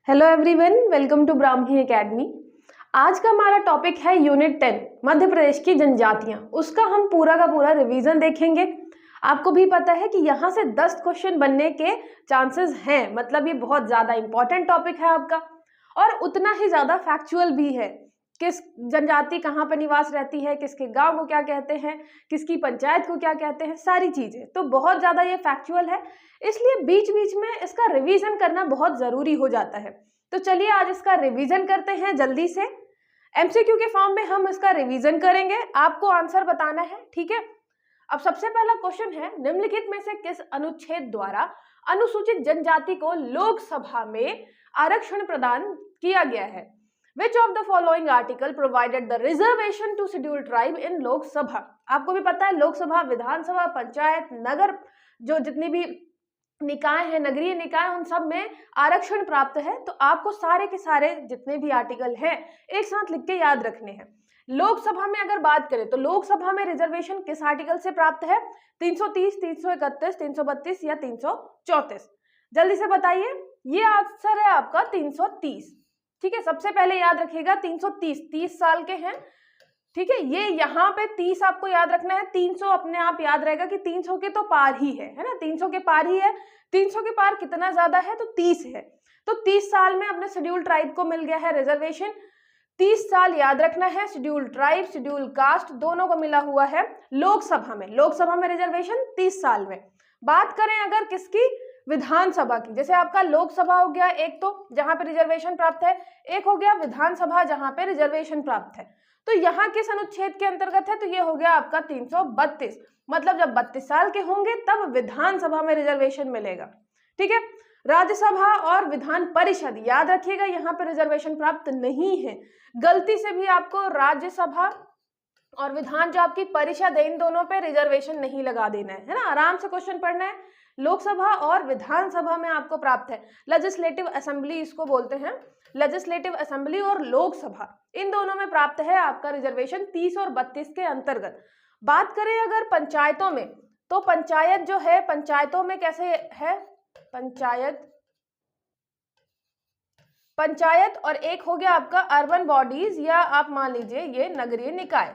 Hello everyone, welcome to Brahmi academy. आज का हमारा टॉपिक है यूनिट 10 मध्य प्रदेश की जनजातियां। उसका हम पूरा का पूरा रिवीजन देखेंगे। आपको भी पता है कि यहाँ से 10 क्वेश्चन बनने के चांसेस हैं, मतलब ये बहुत ज़्यादा इंपॉर्टेंट टॉपिक है आपका और उतना ही ज़्यादा फैक्चुअल भी है। किस जनजाति कहाँ पर निवास रहती है, किसके गांव को क्या कहते हैं, किसकी पंचायत को क्या कहते हैं, सारी चीज़ें तो बहुत ज़्यादा ये फैक्चुअल है, इसलिए बीच बीच में इसका रिवीजन करना बहुत ज़रूरी हो जाता है। तो चलिए आज इसका रिवीजन करते हैं जल्दी से। एमसीक्यू के फॉर्म में हम इसका रिवीजन करेंगे, आपको आंसर बताना है, ठीक है। अब सबसे पहला क्वेश्चन है, निम्नलिखित में से किस अनुच्छेद द्वारा अनुसूचित जनजाति को लोकसभा में आरक्षण प्रदान किया गया है? Which of the following article provided the reservation to scheduled tribe in Lok Sabha? आपको भी पता है लोकसभा, विधानसभा, पंचायत, नगर, जो जितनी भी निकाय है, नगरीय निकाय, उन सब में आरक्षण प्राप्त है। तो आपको सारे के सारे जितने भी आर्टिकल हैं एक साथ लिख के याद रखने हैं। लोकसभा में अगर बात करें तो लोकसभा में रिजर्वेशन किस आर्टिकल से प्राप्त है? 330, 331, 332 या 334? जल्दी से बताइए। ये आंसर है आपका 330, ठीक है। सबसे पहले याद रखिएगा 330, 30 साल के हैं, ठीक है। ये यहाँ पे 30 आपको याद रखना है, 300 अपने आप याद रहेगा कि 300 के तो पार ही है ना, 300 के पार ही है। 300 के पार कितना ज्यादा है? तो 30 है। तो 30 साल में अपने शेड्यूल ट्राइब को मिल गया है रिजर्वेशन। 30 साल याद रखना है। शेड्यूल ट्राइब, शेड्यूल कास्ट दोनों को मिला हुआ है लोकसभा में। लोकसभा में रिजर्वेशन 30 साल में। बात करें अगर किसकी? विधानसभा की। जैसे आपका लोकसभा हो गया एक, तो जहां पे रिजर्वेशन प्राप्त है, एक हो गया विधानसभा जहां पे रिजर्वेशन प्राप्त है। तो यहाँ किस अनुच्छेद के अंतर्गत है? तो ये हो गया आपका 332। मतलब जब 32 साल के होंगे तब विधानसभा में रिजर्वेशन मिलेगा, ठीक है। राज्यसभा और विधान परिषद याद रखिएगा, यहाँ पे रिजर्वेशन प्राप्त नहीं है। गलती से भी आपको राज्यसभा और विधान जो आपकी परिषद है, इन दोनों पे रिजर्वेशन नहीं लगा देना है ना। आराम से क्वेश्चन पढ़ना है। लोकसभा और विधानसभा में आपको प्राप्त है, लेजिस्लेटिव असेंबली इसको बोलते हैं। लेजिस्लेटिव असेंबली और लोकसभा इन दोनों में प्राप्त है आपका रिजर्वेशन 30 और 32 के अंतर्गत। बात करें अगर पंचायतों में, तो पंचायत जो है, पंचायतों में कैसे है? पंचायत और एक हो गया आपका अर्बन बॉडीज, या आप मान लीजिए ये नगरीय निकाय,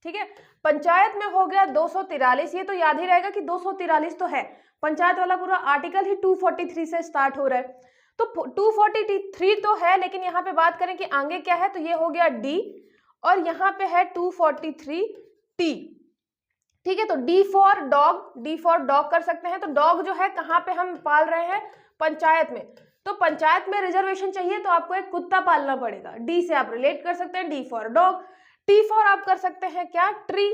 ठीक है। पंचायत में हो गया 243। ये तो याद ही रहेगा कि 243 तो है। पंचायत वाला पूरा आर्टिकल ही 243 से स्टार्ट हो रहा है, तो 243 तो है, लेकिन यहाँ पे बात करें कि आगे क्या है, तो ये हो गया डी और यहाँ पे है 243 टी, ठीक है। तो D for dog, D for dog कर सकते हैं। तो डॉग जो है कहाँ पे हम पाल रहे हैं? पंचायत में। तो पंचायत में रिजर्वेशन चाहिए तो आपको एक कुत्ता पालना पड़ेगा। डी से आप रिलेट कर सकते हैं, D for dog. T for आप कर सकते हैं क्या? Tree.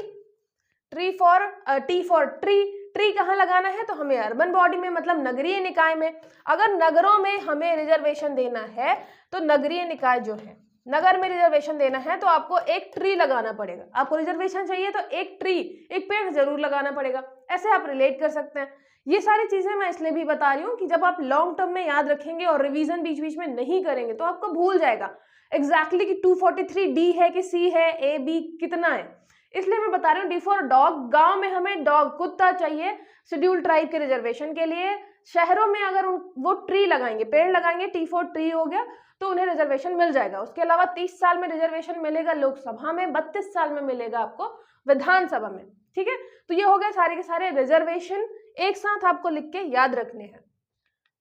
T for tree. Tree कहाँ लगाना है? तो हमें अर्बन बॉडी में, मतलब नगरीय निकाय में। अगर नगरों में हमें रिजर्वेशन देना है तो नगरीय निकाय जो है, नगर में रिजर्वेशन देना है तो आपको एक ट्री लगाना पड़ेगा। आपको रिजर्वेशन चाहिए तो एक ट्री, एक पेड़ जरूर लगाना पड़ेगा। ऐसे आप रिलेट कर सकते हैं। ये सारी चीजें मैं इसलिए भी बता रही हूँ कि जब आप लॉन्ग टर्म में याद रखेंगे और रिवीजन बीच बीच में नहीं करेंगे तो आपको भूल जाएगा एग्जैक्टली कि 243 डी है कि सी है, ए बी कितना है। इसलिए मैं बता रही हूँ डी फॉर डॉग। गांव में हमें डॉग, कुत्ता चाहिए शेड्यूल ट्राइब के रिजर्वेशन के लिए। शहरों में अगर वो ट्री लगाएंगे, पेड़ लगाएंगे, टी फॉर ट्री हो गया, तो उन्हें रिजर्वेशन मिल जाएगा। उसके अलावा 30 साल में रिजर्वेशन मिलेगा लोकसभा में, 32 साल में मिलेगा आपको विधानसभा में, ठीक है। तो ये हो गया सारे के सारे रिजर्वेशन, एक साथ आपको लिख के याद रखने हैं।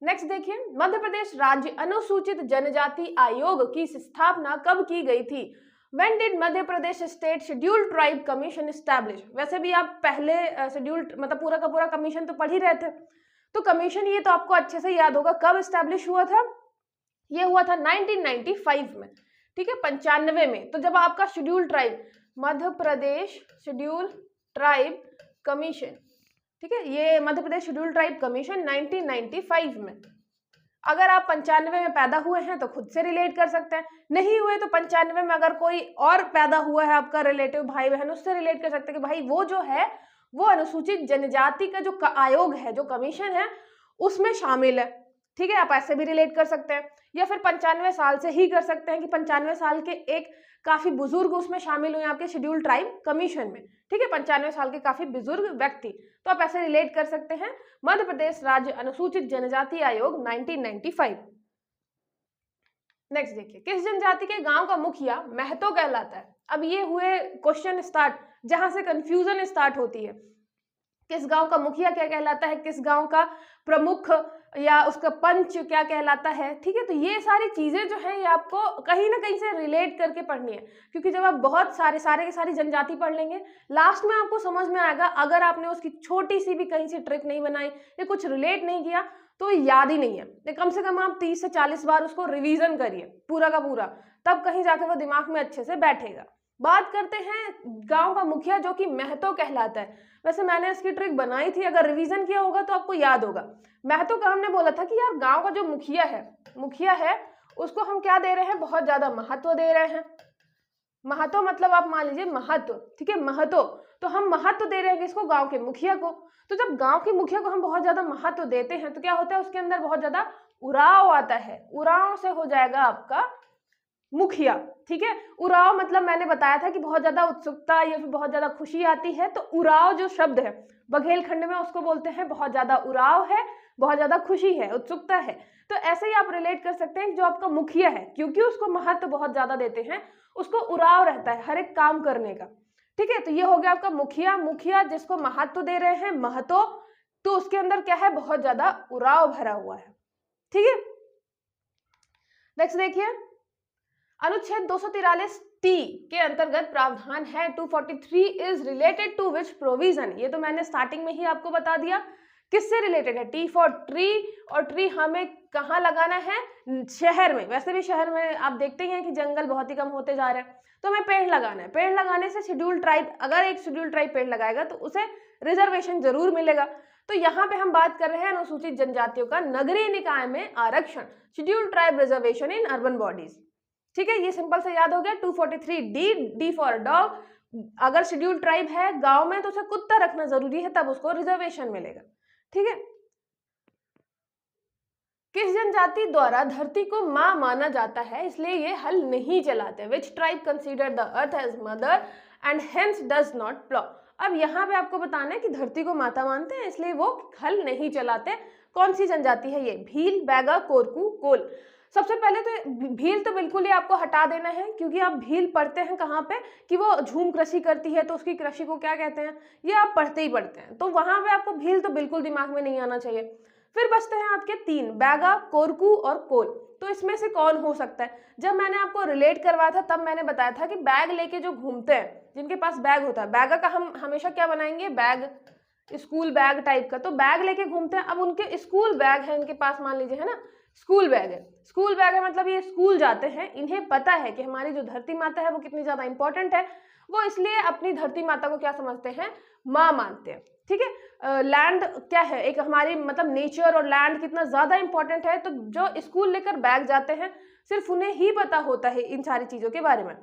नेक्स्ट देखिए, मध्य प्रदेश राज्य अनुसूचित जनजाति आयोग की स्थापना कब की गई थी? When did Madhya Pradesh state scheduled tribe commission establish? वैसे भी आप पहले शेड्यूल्ड मतलब पूरा का पूरा कमीशन तो पढ़ ही रहे थे, तो कमीशन ये तो आपको अच्छे से याद होगा कब एस्टैब्लिश हुआ था। ये हुआ था 1995 में, ठीक है, 95 में। तो जब आपका scheduled tribe, Madhya Pradesh schedule tribe commission, ठीक है, ये Madhya Pradesh schedule tribe commission 1995 में। अगर आप 95 में पैदा हुए हैं तो खुद से रिलेट कर सकते हैं, नहीं हुए तो 95 में अगर कोई और पैदा हुआ है आपका रिलेटिव भाई बहन, उससे रिलेट कर सकते हैं कि भाई वो जो है वो अनुसूचित जनजाति का जो आयोग है, जो कमीशन है, उसमें शामिल है, ठीक है। आप ऐसे भी रिलेट कर सकते हैं, या फिर 95 साल से ही कर सकते हैं कि 95 साल के एक काफी बुजुर्ग उसमें शामिल हुए आपके शेड्यूल ट्राइब कमीशन में, ठीक है, 95 साल के काफी बुजुर्ग व्यक्ति। तो आप ऐसे रिलेट कर सकते हैं। मध्य प्रदेश राज्य अनुसूचित जनजाति आयोग 1995। नेक्स्ट देखिए, किस जनजाति के गांव का मुखिया महतो कहलाता है। अब ये हुए क्वेश्चन स्टार्ट जहां से कंफ्यूजन स्टार्ट होती है। किस गांव का मुखिया क्या कहलाता है, किस गांव का प्रमुख या उसका पंच क्या कहलाता है, ठीक है। तो ये सारी चीजें जो है ये आपको कहीं ना कहीं से रिलेट करके पढ़नी है, क्योंकि जब आप बहुत सारे की सारी जनजाति पढ़ लेंगे लास्ट में आपको समझ में आएगा, अगर आपने उसकी छोटी सी भी कहीं से ट्रिक नहीं बनाई या कुछ रिलेट नहीं किया तो याद ही नहीं है। तो कम से कम आप 30 से 40 बार उसको रिवीजन करिए पूरा का पूरा, तब कहीं जाके वो दिमाग में अच्छे से बैठेगा। बात करते हैं गांव का मुखिया जो कि महतो कहलाता है। वैसे मैंने इसकी ट्रिक बनाई थी, अगर रिवीजन किया होगा तो आपको याद होगा। महतो का हमने बोला था कि यार गांव का जो मुखिया है उसको हम क्या दे रहे हैं, बहुत ज्यादा महत्व दे रहे हैं। महतो मतलब आप मान लीजिए महत्व, ठीक है, महतो, तो हम महत्व दे रहे हैं किसको, गांव के मुखिया को। तो जब गांव के मुखिया को हम बहुत ज्यादा महत्व देते हैं तो क्या होता है, उसके अंदर बहुत ज्यादा उराव आता है, उराव से हो जाएगा आपका मुखिया, ठीक है। उराव मतलब मैंने बताया था कि बहुत ज्यादा उत्सुकता या फिर बहुत ज्यादा खुशी आती है, तो उराव जो शब्द है बघेलखंड में उसको बोलते हैं बहुत ज्यादा उराव है, बहुत ज्यादा खुशी है, उत्सुकता है। तो ऐसे ही आप रिलेट कर सकते हैं, जो आपका मुखिया है क्योंकि उसको महत्व बहुत ज्यादा देते हैं, उसको उराव रहता है हर एक काम करने का, ठीक है। तो ये हो गया आपका मुखिया। मुखिया जिसको महत्व दे रहे हैं, महतो, तो उसके अंदर क्या है, बहुत ज्यादा उराव भरा हुआ है, ठीक है। नेक्स्ट देखिए, अनुच्छेद 243 टी के अंतर्गत प्रावधान है 243 is related to which provision. ये तो मैंने स्टार्टिंग में ही आपको बता दिया किससे रिलेटेड है, टी फॉर ट्री, और ट्री हमें कहाँ लगाना है, शहर में। वैसे भी शहर में आप देखते ही हैं कि जंगल बहुत ही कम होते जा रहे हैं, तो हमें पेड़ लगाना है। पेड़ लगाने से शेड्यूल ट्राइब, अगर एक शेड्यूल ट्राइब पेड़ लगाएगा तो उसे रिजर्वेशन जरूर मिलेगा। तो यहाँ पे हम बात कर रहे हैं अनुसूचित जनजातियों का नगरीय निकाय में आरक्षण, schedule tribe reservation in urban bodies, ठीक है। ये सिंपल से याद हो गया। 243 डी फॉर डॉग, अगर शेड्यूल ट्राइब है गांव में तो उसे कुत्ता रखना जरूरी है, तब उसको रिजर्वेशन मिलेगा, ठीक है। किस जनजाति द्वारा धरती को मां माना जाता है, इसलिए ये हल नहीं चलाते। Which tribe consider the earth as mother and hence does not plough. अब यहाँ पे आपको बताना है कि धरती को माता मानते हैं इसलिए वो हल नहीं चलाते। कौन सी जनजाति है ये, भील, बैगा, कोरकू, कोल। सबसे पहले तो भील तो बिल्कुल ही आपको हटा देना है, क्योंकि आप भील पढ़ते हैं कहाँ पे कि वो झूम कृषि करती है, तो उसकी कृषि को क्या कहते हैं, ये आप पढ़ते ही पढ़ते हैं, तो वहां पे आपको भील तो बिल्कुल दिमाग में नहीं आना चाहिए। फिर बचते हैं आपके 3, बैगा, कोरकू और कोल। तो इसमें से कौन हो सकता है। जब मैंने आपको रिलेट करवाया था तब मैंने बताया था कि बैग लेके जो घूमते हैं, जिनके पास बैग होता है, बैगा का हम हमेशा क्या बनाएंगे, बैग, स्कूल बैग टाइप का, तो बैग लेके घूमते हैं। अब उनके स्कूल बैग है इनके पास, मान लीजिए, है ना, स्कूल बैग है। स्कूल बैग है मतलब ये स्कूल जाते हैं, इन्हें पता है कि हमारी जो धरती माता है वो कितनी ज्यादा इंपॉर्टेंट है, वो इसलिए अपनी धरती माता को क्या समझते हैं, माँ मानते हैं, ठीक है। लैंड क्या है, एक हमारी मतलब नेचर और लैंड कितना ज्यादा इंपॉर्टेंट है, तो जो स्कूल लेकर बैग जाते हैं सिर्फ उन्हें ही पता होता है इन सारी चीजों के बारे में।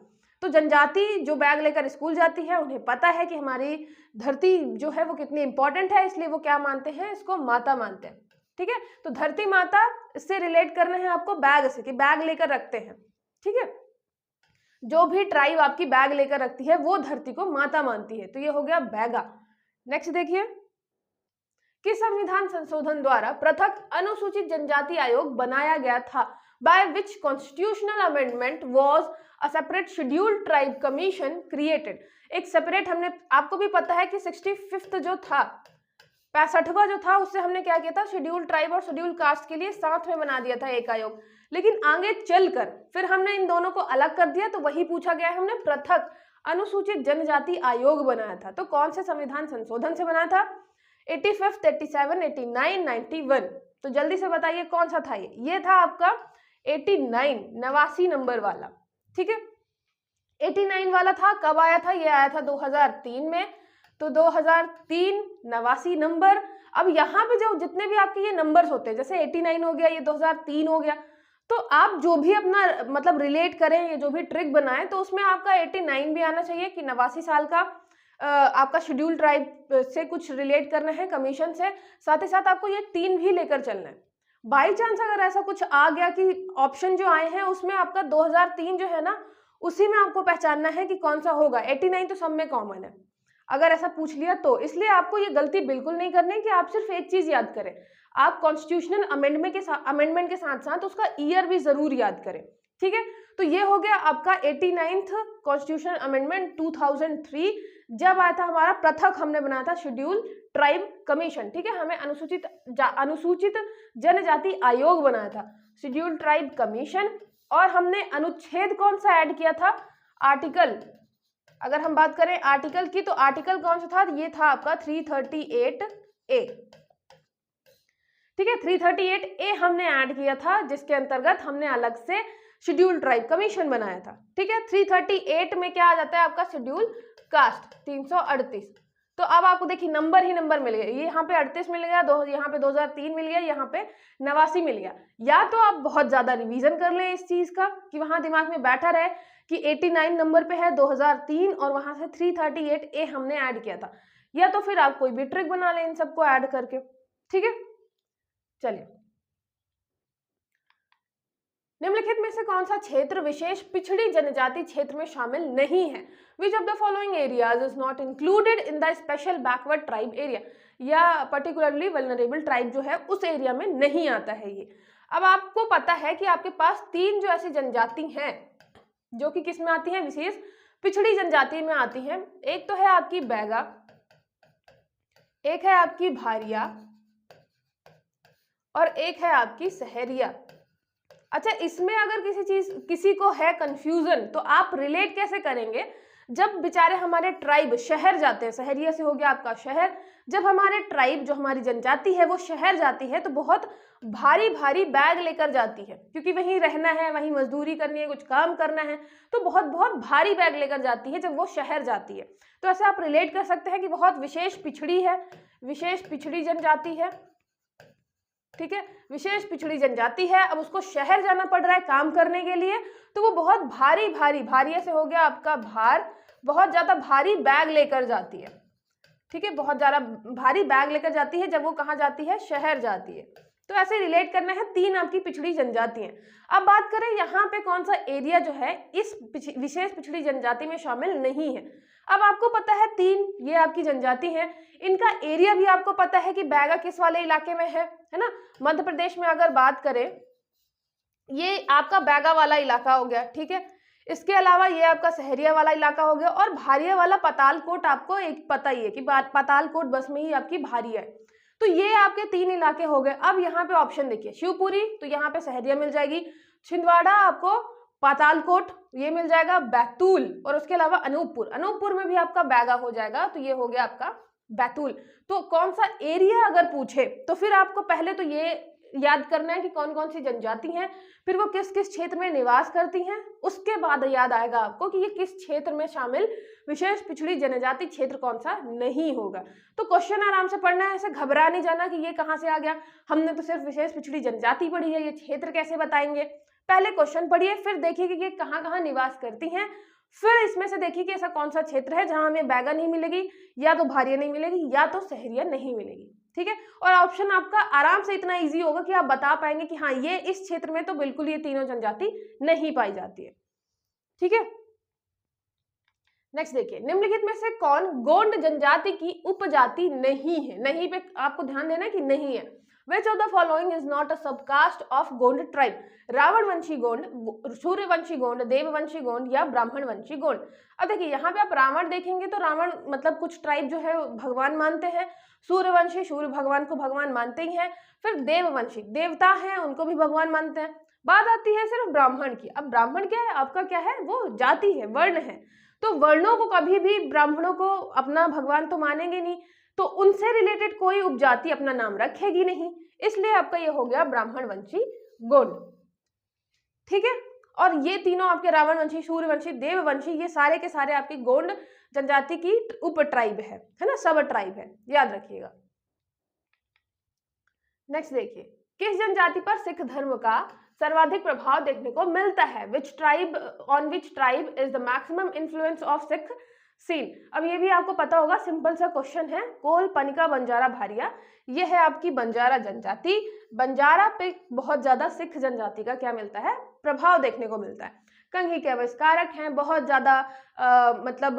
तो जनजाति जो बैग लेकर स्कूल जाती है उन्हें पता है कि हमारी धरती जो है वो कितनी इंपॉर्टेंट है, इसलिए वो क्या मानते हैं, इसको माता मानते हैं, ठीक है। तो धरती माता इससे रिलेट करना है आपको बैग से, कि बैग लेकर रखते हैं, ठीक है। जो भी ट्राइब आपकी बैग लेकर रखती है वो धरती को माता मानती है, तो ये हो गया बैगा। नेक्स्ट देखिए, किस संविधान संशोधन द्वारा पृथक अनुसूचित जनजाति आयोग बनाया गया था। By which constitutional amendment was a separate scheduled tribe commission created. एक सेपरेट, हमने आपको भी पता है कि 65th जो था, 65वां जो था, उससे हमने क्या किया था, शेड्यूल ट्राइब और शेड्यूल कास्ट के लिए साथ में बना दिया था एक आयोग। लेकिन आगे चलकर फिर हमने इन दोनों को अलग कर दिया, तो वही पूछा गया है, हमने पृथक अनुसूचित जनजाति आयोग बनाया था। तो कौन से संविधान संशोधन से बना था, 85, 87, 89, 91। तो जल्दी से बताइए कौन सा था ये था आपका 89, 89 नंबर वाला, ठीक है। 89 वाला था, कब आया था, ये आया था 2003 में, तो 2003 89 नंबर। अब यहाँ पे जो जितने भी आपके ये नंबर्स होते हैं, जैसे 89 हो गया, ये 2003 हो गया, तो आप जो भी अपना मतलब रिलेट करें, ये जो भी ट्रिक बनाएं, तो उसमें आपका 89 भी आना चाहिए कि 89 साल का आपका शेड्यूल ट्राइब से कुछ रिलेट करना है कमीशन से, साथ ही साथ आपको ये 3 भी लेकर चलना है। बाई चांस अगर ऐसा कुछ आ गया कि ऑप्शन जो आए हैं उसमें आपका 2003 जो है ना, उसी में आपको पहचानना है कि कौन सा होगा। 89 तो सब में कॉमन है, अगर ऐसा पूछ लिया तो। इसलिए आपको ये गलती बिल्कुल नहीं करनी कि आप सिर्फ एक चीज याद करें, आप कॉन्स्टिट्यूशनल अमेंडमेंट के साथ साथ उसका ईयर भी जरूर याद करें, ठीक है, तो ये हो गया आपका 89th कॉन्स्टिट्यूशन अमेंडमेंट 2003, जब आया था हमारा पृथक हमने बनाया था शेड्यूल ट्राइब कमीशन। ठीक है, हमें अनुसूचित जनजाति आयोग बनाया था, शेड्यूल ट्राइब कमीशन। और हमने अनुच्छेद कौन सा ऐड किया था, आर्टिकल, अगर हम बात करें आर्टिकल की तो आर्टिकल कौन सा था, ये था आपका 338A। ठीक है, 338A हमने ऐड किया था, जिसके अंतर्गत हमने अलग से शेड्यूल ट्राइब कमीशन बनाया था। ठीक है, 338 में क्या आ जाता है आपका शेड्यूल कास्ट 338। तो अब आपको देखिए नंबर ही नंबर मिल गया, ये यहाँ पे 38 मिल गया, यहाँ पे 2003 मिल गया, यहाँ पे 89 मिल गया। या तो आप बहुत ज्यादा रिवीजन कर लें इस चीज का कि वहां दिमाग में बैठा रहे कि 89 नंबर पे है 2003 और वहां से 338A हमने ऐड किया था, या तो फिर आप कोई भी ट्रिक बना लें इन सबको ऐड करके। ठीक है, चलिए, निम्नलिखित में से कौन सा क्षेत्र विशेष पिछड़ी जनजाति क्षेत्र में शामिल नहीं है, विच of the following areas is not included in the special backward tribe area, या पर्टिकुलरली वल्नरेबल ट्राइब जो है उस एरिया में नहीं आता है ये। अब आपको पता है कि आपके पास 3 जो ऐसी जनजाति हैं जो कि किस में आती है, विशेष पिछड़ी जनजाति में आती है। एक तो है आपकी बैगा, एक है आपकी भारिया और एक है आपकी सहरिया। अच्छा, इसमें अगर किसी को है कंफ्यूजन तो आप रिलेट कैसे करेंगे, जब बेचारे हमारे ट्राइब शहर जाते हैं, सहरिया से हो गया आपका शहर, जब हमारे ट्राइब जो हमारी जनजाति है वो शहर जाती है तो बहुत भारी भारी बैग लेकर जाती है, क्योंकि वहीं रहना है, वहीं मजदूरी करनी है, कुछ काम करना है, तो बहुत बहुत भारी बैग लेकर जाती है जब वो शहर जाती है। तो ऐसे आप रिलेट कर सकते हैं कि बहुत विशेष पिछड़ी है, विशेष पिछड़ी जनजाति है। ठीक है, विशेष पिछड़ी जनजाति है, अब उसको शहर जाना पड़ रहा है काम करने के लिए, तो वो बहुत भारी भारी, भारी ऐसे हो गया आपका भार, बहुत ज्यादा भारी बैग लेकर जाती है। ठीक है, बहुत ज्यादा भारी बैग लेकर जाती है जब वो कहाँ जाती है, शहर जाती है। तो ऐसे रिलेट करना है 3 आपकी पिछड़ी जनजाति हैं। अब बात करें यहाँ पे कौन सा एरिया जो है इस विशेष पिछड़ी जनजाति में शामिल नहीं है। अब आपको पता है 3 ये आपकी जनजाति है, इनका एरिया भी आपको पता है कि बैगा किस वाले इलाके में है ना। मध्य प्रदेश में अगर बात करें, ये आपका बैगा वाला इलाका हो गया। ठीक है, इसके अलावा ये आपका सहरिया वाला इलाका हो गया, और भारिया वाला पातालकोट आपको एक पता ही है कि पातालकोट बस में ही आपकी भारिया है। तो ये आपके 3 इलाके हो गए। अब यहाँ पे ऑप्शन देखिए, शिवपुरी तो यहाँ पे सहरिया मिल जाएगी, छिंदवाड़ा आपको पातालकोट ये मिल जाएगा, बैतूल और उसके अलावा अनूपपुर में भी आपका बैगा हो जाएगा, तो ये हो गया आपका बैतूल। तो कौन सा एरिया अगर पूछे तो फिर आपको पहले तो ये याद करना है कि कौन कौन सी जनजाति हैं, फिर वो किस किस क्षेत्र में निवास करती हैं, उसके बाद याद आएगा आपको कि ये किस क्षेत्र में शामिल विशेष पिछड़ी जनजाति क्षेत्र कौन सा नहीं होगा। तो क्वेश्चन आराम से पढ़ना है, ऐसे घबरा नहीं जाना कि ये कहाँ से आ गया, हमने तो सिर्फ विशेष पिछड़ी जनजाति पढ़ी है, ये क्षेत्र कैसे बताएंगे। पहले क्वेश्चन पढ़िए, फिर देखिए कि ये कहाँ कहाँ निवास करती हैं, फिर इसमें से देखिए कि ऐसा कौन सा क्षेत्र है जहां हमें बैगा नहीं मिलेगी, या तो भारिया नहीं मिलेगी, या तो सहरिया नहीं मिलेगी। ठीक है, और ऑप्शन आपका आराम से इतना इजी होगा कि आप बता पाएंगे कि हाँ ये इस क्षेत्र में तो बिल्कुल ये तीनों जनजाति नहीं पाई जाती है। ठीक है, नेक्स्ट देखिए, निम्नलिखित में से कौन गोंड जनजाति की उपजाति नहीं है। नहीं पे आपको ध्यान देना है कि नहीं है। Which of the following is not a subcaste of Gond tribe, Ravanvanshi Gond, Suryavanshi Gond, Devvanshi Gond या ब्राह्मणवंशी गोंड। अब देखिए यहाँ पे आप रावण देखेंगे तो रावण मतलब कुछ ट्राइब जो है भगवान मानते हैं, सूर्यवंशी सूर्य भगवान को भगवान मानते ही हैं, फिर देववंशी देवता हैं उनको भी भगवान मानते हैं। बात आती है सिर्फ ब्राह्मण की। अब ब्राह्मण क्या है आपका, क्या है वो जाति है, वर्ण है, तो वर्णों को कभी भी ब्राह्मणों को अपना भगवान तो मानेंगे नहीं, तो उनसे रिलेटेड कोई उपजाति अपना नाम रखेगी नहीं, इसलिए आपका ये हो गया ब्राह्मणवंशी गोंड। ठीक है, और ये तीनों आपके रावणवंशी, सूर्यवंशी, देववंशी ये सारे के सारे आपकी गोंड जनजाति की उप ट्राइब है ना, सब ट्राइब है, याद रखिएगा। नेक्स्ट देखिए, किस जनजाति पर सिख धर्म का सर्वाधिक प्रभाव देखने को मिलता है, which tribe on which tribe is the maximum influence of Sikhism. अब ये भी आपको पता होगा, सिंपल सा क्वेश्चन है, कोल, पनिका, बंजारा, भारिया, ये है आपकी बंजारा जनजाति। बंजारा पे बहुत ज्यादा सिख जनजाति का क्या मिलता है, प्रभाव देखने को मिलता है। कंघी के आविष्कारक हैं, बहुत ज्यादा मतलब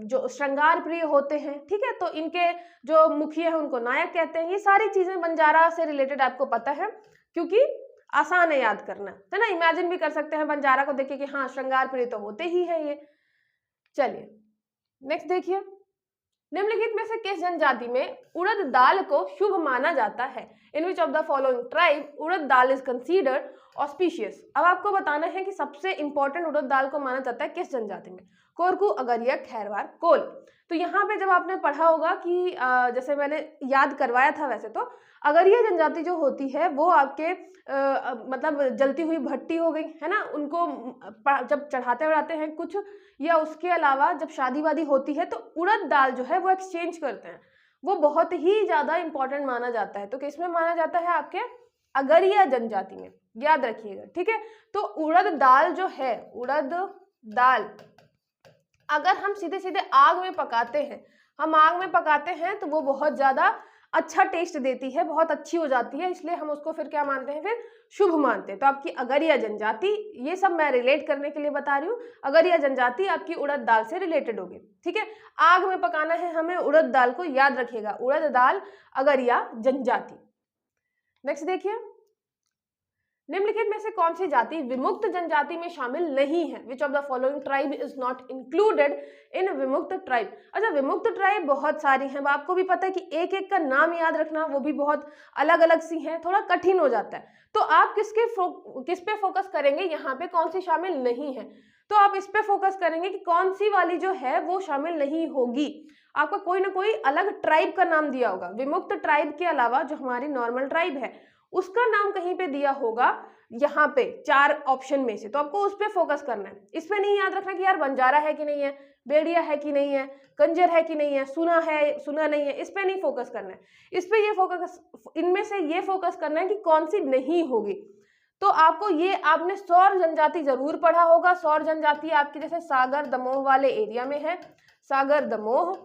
जो श्रृंगार प्रिय होते हैं। ठीक है, तो इनके जो मुखिया है उनको नायक कहते हैं। ये सारी चीजें बंजारा से रिलेटेड आपको पता है, क्योंकि आसान है याद करना, है ना। इमेजिन भी कर सकते हैं बंजारा को देखिए कि हाँ श्रृंगार प्रिय तो होते ही है ये। चलिए नेक्स्ट देखिए, निम्नलिखित में से किस जनजाति में उड़द दाल को शुभ माना जाता है? In which of the following tribe urad dal is considered auspicious. अब आपको बताना है कि सबसे इंपॉर्टेंट उड़द दाल को माना जाता है किस जनजाति में? कोरकू, अगरिया, खैरवार, कोल। तो यहाँ पे जब आपने पढ़ा होगा कि जैसे मैंने याद करवाया था, वैसे तो अगरिया जनजाति जो होती है वो आपके मतलब जलती हुई भट्टी हो गई, है ना, उनको जब चढ़ाते बढ़ाते हैं कुछ, या उसके अलावा जब शादी वादी होती है तो उड़द दाल जो है वो एक्सचेंज करते हैं, वो बहुत ही ज्यादा इंपॉर्टेंट माना जाता है। तो किसमें माना जाता है? आपके अगरिया जनजाति में, याद रखिएगा, ठीक है। तो उड़द दाल जो है, उड़द दाल अगर हम सीधे सीधे आग में पकाते हैं, हम आग में पकाते हैं तो वो बहुत ज्यादा अच्छा टेस्ट देती है, बहुत अच्छी हो जाती है, इसलिए हम उसको फिर क्या मानते हैं? फिर शुभ मानते हैं। तो आपकी अगरिया जनजाति, ये सब मैं रिलेट करने के लिए बता रही हूँ, अगरिया जनजाति आपकी उड़द दाल से रिलेटेड होगी, ठीक है। आग में पकाना है हमें उड़द दाल को, याद रखिएगा, उड़द दाल अगरिया जनजाति। नेक्स्ट देखिए, निम्नलिखित में से कौन सी जाति विमुक्त जनजाति में शामिल नहीं है? विच of the following tribe is not included in विमुक्त ट्राइब? अच्छा, विमुक्त ट्राइब बहुत सारी हैं, आपको भी पता है कि एक एक का नाम याद रखना वो भी बहुत अलग अलग सी हैं, थोड़ा कठिन हो जाता है। तो आप किस पे फोकस करेंगे? यहाँ पे कौन सी शामिल नहीं है, तो आप इस पे फोकस करेंगे कि कौन सी वाली जो है वो शामिल नहीं होगी। आपका कोई ना कोई अलग ट्राइब का नाम दिया होगा, विमुक्त ट्राइब के अलावा जो हमारी नॉर्मल ट्राइब है उसका नाम कहीं पे दिया होगा यहाँ पे 4 ऑप्शन में से, तो आपको उस पे फोकस करना है। इस पे नहीं याद रखना कि यार बंजारा है कि नहीं है, बेड़िया है कि नहीं है, कंजर है कि नहीं है, सुना है सुना नहीं है, इस पे नहीं फोकस करना है। इस पे ये फोकस, इनमें से ये फोकस करना है कि कौन सी नहीं होगी। तो आपको ये, आपने सौर जनजाति जरूर पढ़ा होगा। सौर जनजाति आपकी जैसे सागर दमोह वाले एरिया में है, सागर दमोह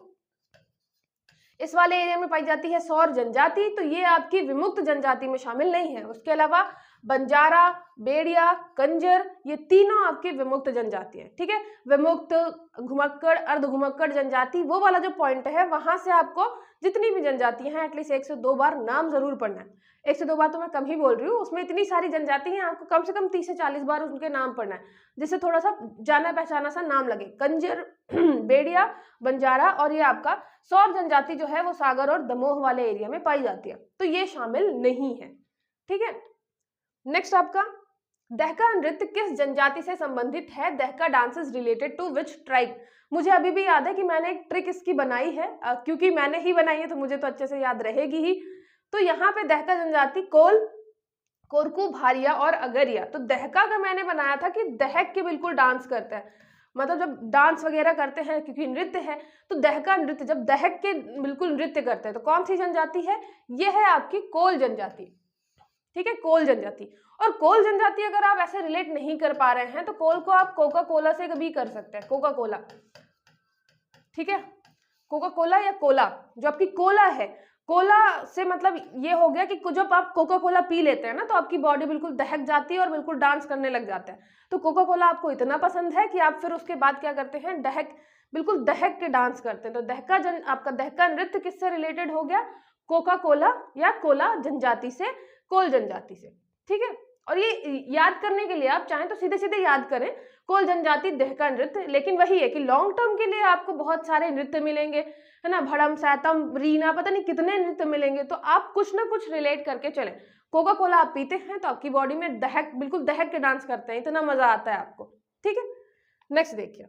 इस वाले एरिया में पाई जाती है सौर जनजाति, तो ये आपकी विमुक्त जनजाति में शामिल नहीं है। उसके अलावा बंजारा, बेड़िया, कंजर, ये तीनों आपके विमुक्त जनजाति है, ठीक है। विमुक्त, घुमक्कड़, अर्ध घुमक्कड़ जनजाति, वो वाला जो पॉइंट है वहां से आपको जितनी भी जनजातियां हैं एटलीस्ट 1 से 2 बार नाम जरूर पढ़ना है। 1 से 2 बार तो मैं कम ही बोल रही हूँ, उसमें इतनी सारी जनजाति हैं, आपको कम से कम 30 से 40 बार उनके नाम पढ़ना है, जिससे थोड़ा सा जाना पहचाना सा नाम लगे। कंजर, बेड़िया, बंजारा और ये आपका सौर जनजाति जो है वो सागर और दमोह वाले एरिया में पाई जाती है, तो ये शामिल नहीं है, ठीक है। नेक्स्ट आपका दहका नृत्य किस जनजाति से संबंधित है? Dahka dance is related to which tribe? मुझे अभी भी याद है कि मैंने एक ट्रिक इसकी बनाई है, क्योंकि मैंने ही बनाई है तो मुझे तो अच्छे से याद रहेगी ही। तो यहाँ पे दहका जनजाति कोल, कोरकू, भारिया और अगरिया। तो दहका का मैंने बनाया था कि दहक के बिल्कुल डांस करते हैं, मतलब जब डांस वगैरह करते हैं क्योंकि नृत्य है, तो दहका नृत्य जब दहक के बिल्कुल नृत्य करते हैं, तो कौन सी जनजाति है? ये है आपकी कोल जनजाति, ठीक है, कोल जनजाति। और कोल जनजाति अगर आप ऐसे रिलेट नहीं कर पा रहे हैं तो कोल को आप कोका कोला से भी कर सकते हैं, कोका कोला, ठीक है, कोका कोला या कोला, जो आपकी कोला है, कोला से मतलब ये हो गया कि जब आप कोका कोला पी लेते हैं ना तो आपकी बॉडी बिल्कुल दहक जाती है और बिल्कुल डांस करने लग जाता है। तो कोका कोला आपको इतना पसंद है कि आप फिर उसके बाद क्या करते हैं? दहक, बिल्कुल दहक के डांस करते हैं। तो दहका आपका दहका नृत्य किससे रिलेटेड हो गया? कोका कोला या कोला जनजाति से, कोल जनजाति से, ठीक है। और ये याद करने के लिए आप चाहें तो सीधे सीधे याद करें कोल जनजाति दहका नृत्य, लेकिन वही है कि लॉन्ग टर्म के लिए आपको बहुत सारे नृत्य मिलेंगे, है ना, भड़म, सैतम, रीना, पता नहीं कितने नृत्य मिलेंगे, तो आप कुछ ना कुछ रिलेट करके चले। कोका कोला आप पीते हैं तो आपकी बॉडी में दहक, बिल्कुल दहक के डांस करते हैं, इतना मजा आता है आपको, ठीक है। नेक्स्ट देखिए,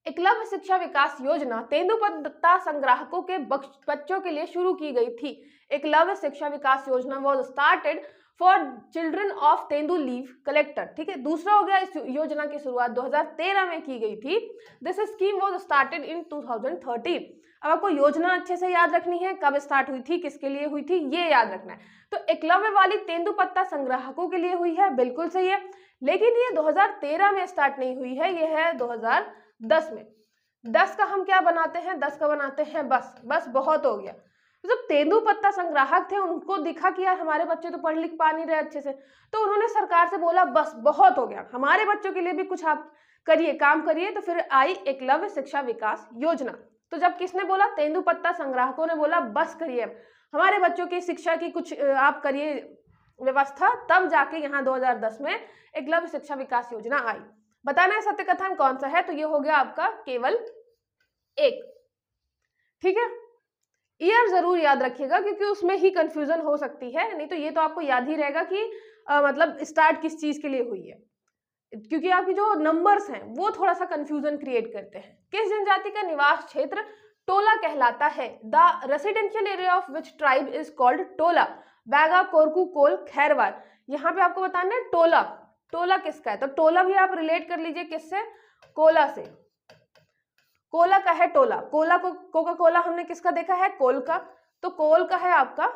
एकलव्य शिक्षा विकास योजना तेंदुपत्ता संग्राहकों के बच्चों के लिए शुरू की गई थी। एकलव्य शिक्षा विकास योजना was started for children of tendu leave collector, ठीक है। दूसरा हो गया, इस योजना की शुरुआत 2013 में की गई थी। This scheme was started in 2013। अब आपको योजना अच्छे से याद रखनी है, कब स्टार्ट हुई थी, किसके लिए हुई थी, ये याद रखना है। तो एकलव्य वाली तेंदुपत्ता संग्राहकों के लिए हुई है, बिल्कुल सही है, लेकिन ये 2013 में स्टार्ट नहीं हुई है, ये है 2010 में। 10 का हम क्या बनाते हैं? 10 का बनाते हैं बस, बस बहुत हो गया। तो जब तेंदुपत्ता संग्राहक थे उनको दिखा कि यार हमारे बच्चे तो पढ़ लिख पा नहीं रहे अच्छे से, तो उन्होंने सरकार से बोला बस बहुत हो गया, हमारे बच्चों के लिए भी कुछ आप करिए, काम करिए। तो फिर आई एकलव्य शिक्षा विकास योजना। तो जब किसने बोला? तेंदुपत्ता संग्राहकों ने बोला बस करिए, हमारे बच्चों की शिक्षा की कुछ आप करिए, व्यवस्था, तब जाके यहाँ 2010 में एकलव्य शिक्षा विकास योजना आई। बताना है सत्य कथन कौन सा है, तो ये हो गया आपका केवल 1। ठीक है, ईयर जरूर याद रखिएगा क्योंकि उसमें ही कंफ्यूजन हो सकती है, नहीं तो ये तो आपको याद ही रहेगा कि मतलब स्टार्ट किस चीज के लिए हुई है, क्योंकि आपके जो नंबर्स हैं वो थोड़ा सा कंफ्यूजन क्रिएट करते हैं। किस जनजाति का निवास क्षेत्र टोला कहलाता है? The residential area of which tribe is called tola? Baiga, Korku, Kol, Khairwar. यहाँ पे आपको बताना है टोला, टोला किसका है, तो टोला भी आप रिलेट कर लीजिए किससे, कोला से। कोला का है टोला, कोला को कोका कोला हमने किसका देखा है, कोल का, तो कोल का है आपका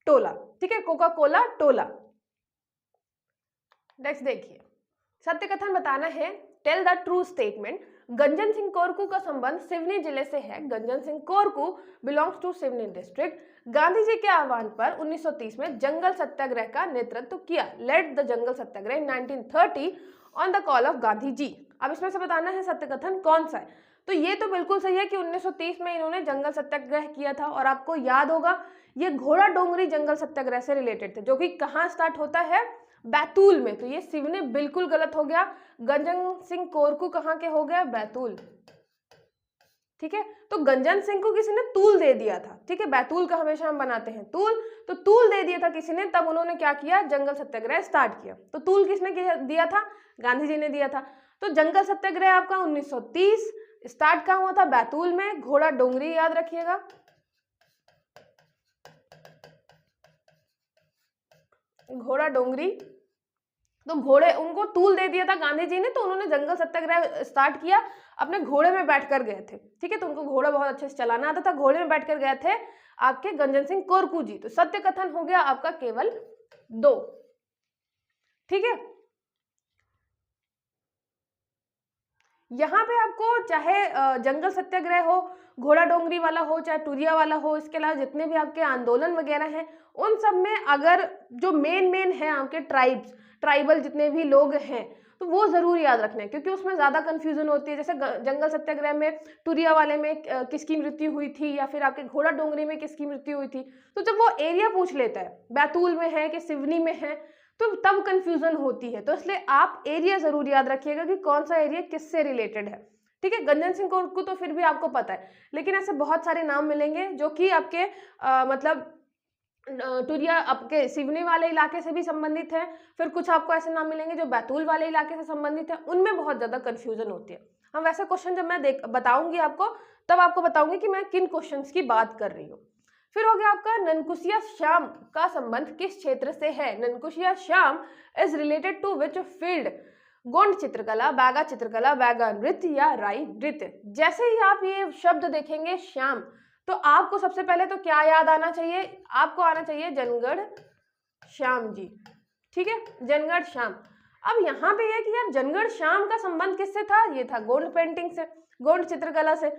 टोला। ठीक है, कोका कोला टोला। नेक्स्ट देखिए, सत्य कथन बताना है। Tell the true statement. गंजन सिंह कोरकू का संबंध सिवनी जिले से है। Ganjan Singh Korku belongs to Seoni district. Gandhi ji के आह्वान पर 1930 में जंगल सत्याग्रह का नेतृत्व किया। Led the jungle satyagraha in 1930 on the call of Gandhi ji. अब इसमें से बताना है सत्य कथन कौन सा है, तो ये तो बिल्कुल सही है कि 1930 में इन्होंने जंगल सत्याग्रह किया था, और आपको याद होगा ये घोड़ा डोंगरी जंगल सत्याग्रह से रिलेटेड थे, जो कि कहाँ स्टार्ट होता है, बैतूल में। तो ये सिवनी बिल्कुल गलत हो गया। गंजन सिंह कोरकू कहाँ के हो गया, बैतूल। ठीक है, तो गंजन सिंह को किसी ने तूल दे दिया था। ठीक है, बैतूल का हमेशा हम बनाते हैं तूल, तो तूल दे दिया था किसी ने, तब उन्होंने क्या किया, जंगल सत्याग्रह स्टार्ट किया। तो तूल किसने दिया था, गांधी जी ने दिया था। तो जंगल सत्याग्रह आपका 1930 स्टार्ट कहाँ हुआ था, बैतूल में। घोड़ा डोंगरी याद रखिएगा, घोड़ा डोंगरी। तो घोड़े, उनको तूल दे दिया था गांधी जी ने, तो उन्होंने जंगल सत्याग्रह स्टार्ट किया, अपने घोड़े में बैठकर गए थे। ठीक है, तो उनको घोड़ा बहुत अच्छे से चलाना आता था, घोड़े में बैठकर गए थे आपके गंजन सिंह कोरकू जी। तो सत्य कथन हो गया आपका केवल 2। ठीक है, यहाँ पे आपको चाहे जंगल सत्याग्रह हो, घोड़ा डोंगरी वाला हो, चाहे टूरिया वाला हो, इसके अलावा जितने भी आपके आंदोलन वगैरह हैं, उन सब में अगर जो मेन है आपके ट्राइबल जितने भी लोग हैं, तो वो जरूर याद रखना है, क्योंकि उसमें ज्यादा कंफ्यूजन होती है। जैसे जंगल सत्याग्रह में टूरिया वाले में किसकी मृत्यु हुई थी, या फिर आपके घोड़ा डोंगरी में किसकी मृत्यु हुई थी, तो जब वो एरिया पूछ लेता है, बैतूल में है कि सिवनी में है, तो तब कंफ्यूजन होती है। तो इसलिए आप एरिया जरूर याद रखिएगा कि कौन सा एरिया किससे रिलेटेड है। ठीक है, गंजन सिंह को तो फिर भी आपको पता है, लेकिन ऐसे बहुत सारे नाम मिलेंगे जो कि आपके मतलब टूरिया आपके सिवनी वाले इलाके से भी संबंधित है, फिर कुछ आपको ऐसे नाम मिलेंगे जो बैतूल वाले इलाके से संबंधित है, उनमें बहुत ज्यादा कंफ्यूजन होती है। हम वैसे क्वेश्चन जब मैं बताऊंगी आपको, तब आपको बताऊंगी कि मैं किन क्वेश्चंस की बात कर रही हूँ। फिर हो गया आपका ननकुशिया श्याम का संबंध किस क्षेत्र से है? Nankushiya Shyam is related to which field? Gond चित्रकला, बैगा चित्रकला, बैगा नृत्य या राई नृत्य। जैसे ही आप ये शब्द देखेंगे श्याम, तो आपको सबसे पहले तो क्या याद आना चाहिए, आपको आना चाहिए जनगढ़ श्याम जी। ठीक है, जनगढ़ श्याम। अब यहाँ पे ये कि यार जनगढ़ श्याम का संबंध किससे था, ये था गोंड पेंटिंग से, गोंड चित्रकला से।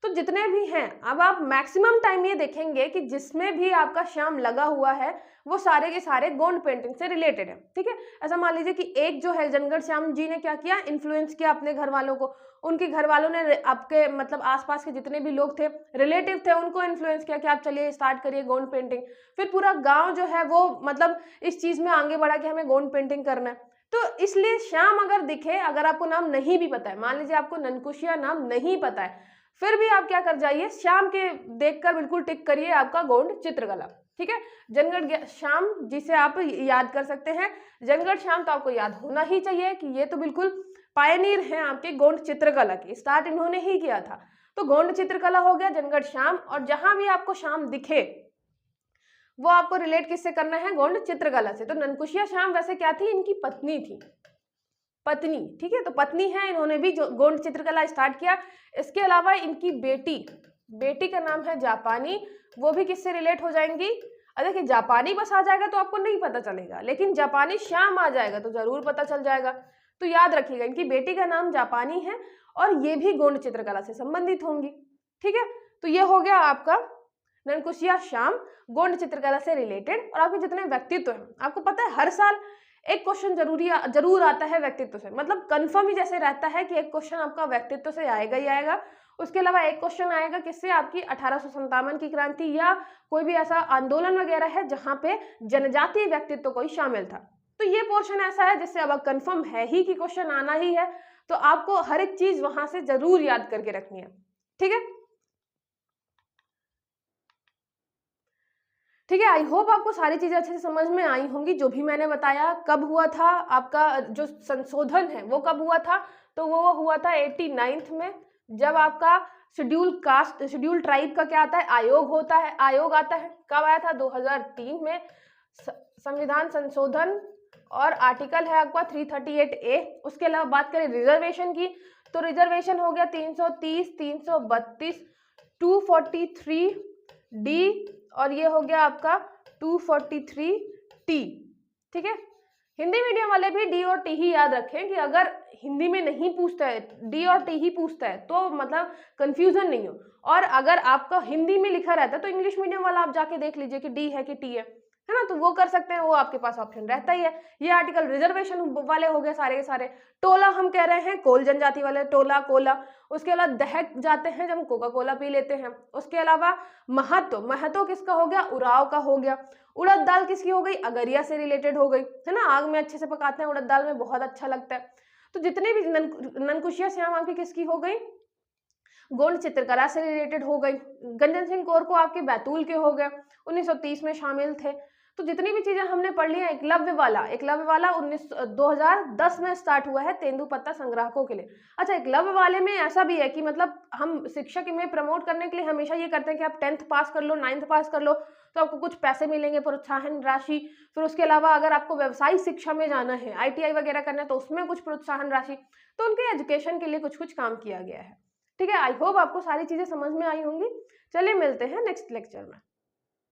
तो जितने भी हैं, अब आप मैक्सिमम टाइम ये देखेंगे कि जिसमें भी आपका श्याम लगा हुआ है वो सारे के सारे गोंड पेंटिंग से रिलेटेड है। ठीक है, ऐसा मान लीजिए कि एक जो है जनगढ़ श्याम जी ने क्या किया, इन्फ्लुएंस किया अपने घर वालों को, उनके घर वालों ने आपके मतलब आसपास के जितने भी लोग थे, रिलेटिव थे, उनको इन्फ्लुएंस किया कि आप चलिए स्टार्ट करिए गोंड पेंटिंग। फिर पूरा गांव जो है वो मतलब इस चीज में आगे बढ़ा कि हमें गोंड पेंटिंग करना है। तो इसलिए श्याम अगर दिखे, अगर आपको नाम नहीं भी पता है, मान लीजिए आपको ननकुशिया नाम नहीं पता है, फिर भी आप क्या कर जाइए, श्याम के देखकर बिल्कुल टिक करिए आपका गोंड चित्रकला। ठीक है, जनगढ़ श्याम जिसे आप याद कर सकते हैं, जनगढ़ श्याम तो आपको याद होना ही चाहिए कि ये तो बिल्कुल पायनीर हैं आपके गोंड चित्रकला की, स्टार्ट इन्होंने ही किया था। तो गोंड चित्रकला हो गया, जनगढ़ श्याम, और जहां भी आपको श्याम दिखे वो आपको रिलेट किससे करना है, गोंड चित्रकला से। तो ननकुशिया श्याम वैसे क्या थी, इनकी पत्नी थी, पत्नी। ठीक है, तो पत्नी है, इन्होंने भी जो गोंड चित्रकला स्टार्ट किया। इसके अलावा इनकी बेटी का नाम है जापानी, वो भी किससे रिलेट हो जाएंगी। देखिए जापानी बस आ जाएगा तो आपको नहीं पता चलेगा, लेकिन जापानी श्याम आ जाएगा तो जरूर पता चल जाएगा। तो याद रखिएगा इनकी बेटी का नाम जापानी है और ये भी गोंड चित्रकला से संबंधित होंगी। ठीक है, तो ये हो गया आपका ननकुशिया श्याम गोंड चित्रकला से रिलेटेड। और आपके जितने व्यक्तित्व हैं, आपको पता है हर साल एक क्वेश्चन जरूर आता है व्यक्तित्व से, मतलब कंफर्म ही जैसे रहता है कि एक क्वेश्चन आपका व्यक्तित्व से आएगा ही आएगा। उसके अलावा एक क्वेश्चन आएगा किससे, आपकी 1857 की क्रांति या कोई भी ऐसा आंदोलन वगैरह है जहां पे जनजातीय व्यक्तित्व कोई शामिल था। तो ये पोर्शन ऐसा है जिससे अब कंफर्म है ही कि क्वेश्चन आना ही है, तो आपको हर एक चीज वहां से जरूर याद करके रखनी है। ठीक है, ठीक है। आई होप आपको सारी चीजें अच्छे से समझ में आई होंगी। जो भी मैंने बताया कब हुआ था, आपका जो संशोधन है वो कब हुआ था, तो वो हुआ था 89th में, जब आपका शेड्यूल ट्राइब का क्या आता है, आयोग आता है। कब आया था, 2003 में। संविधान संशोधन और आर्टिकल है आपका 338A। उसके अलावा बात करें रिजर्वेशन की, तो रिजर्वेशन हो गया 330, 332, 243D और ये हो गया आपका 243T। ठीक है, हिंदी मीडियम वाले भी डी और टी ही याद रखें कि अगर हिंदी में नहीं पूछता है, डी और टी ही पूछता है, तो मतलब कंफ्यूजन नहीं हो। और अगर आपका हिंदी में लिखा रहता है तो इंग्लिश मीडियम वाला आप जाके देख लीजिए कि डी है कि टी है ना, तो वो कर सकते हैं, वो आपके पास ऑप्शन रहता ही है। ये आर्टिकल रिजर्वेशन वाले हो गए सारे के सारे। टोला हम कह रहे हैं कोल जनजाति वाले, टोला कोला। उसके अलावा दहक जाते हैं जब कोका कोला पी लेते हैं। उसके अलावा महतो किसका हो गया, उराव का हो गया। उड़द दाल किसकी हो गई, अगरिया से रिलेटेड हो गई, है ना, आग में अच्छे से पकाते हैं उड़द दाल में, बहुत अच्छा लगता है। तो जितने भी ननकुशिया श्याम आपकी किसकी हो गई, गोंड चित्रकला से रिलेटेड हो गई। गंजन सिंह कोर को आपके बैतूल के हो गए, 1930 में शामिल थे। तो जितनी भी चीजें हमने पढ़ ली हैं, एकलव्य वाला 2010 में स्टार्ट हुआ है तेंदुपत्ता संग्राहकों के लिए। अच्छा, एकलव्य वाले में ऐसा भी है कि मतलब हम शिक्षक में प्रमोट करने के लिए हमेशा ये करते हैं कि आप 10th पास कर लो, 9th पास कर लो, तो आपको कुछ पैसे मिलेंगे, प्रोत्साहन राशि। फिर उसके अलावा अगर आपको व्यवसायिक शिक्षा में जाना है, ITI वगैरह करना है, तो उसमें कुछ प्रोत्साहन राशि। तो उनके एजुकेशन के लिए कुछ कुछ काम किया गया है। ठीक है, आई होप आपको सारी चीजें समझ में आई होंगी। चलिए मिलते हैं नेक्स्ट लेक्चर में।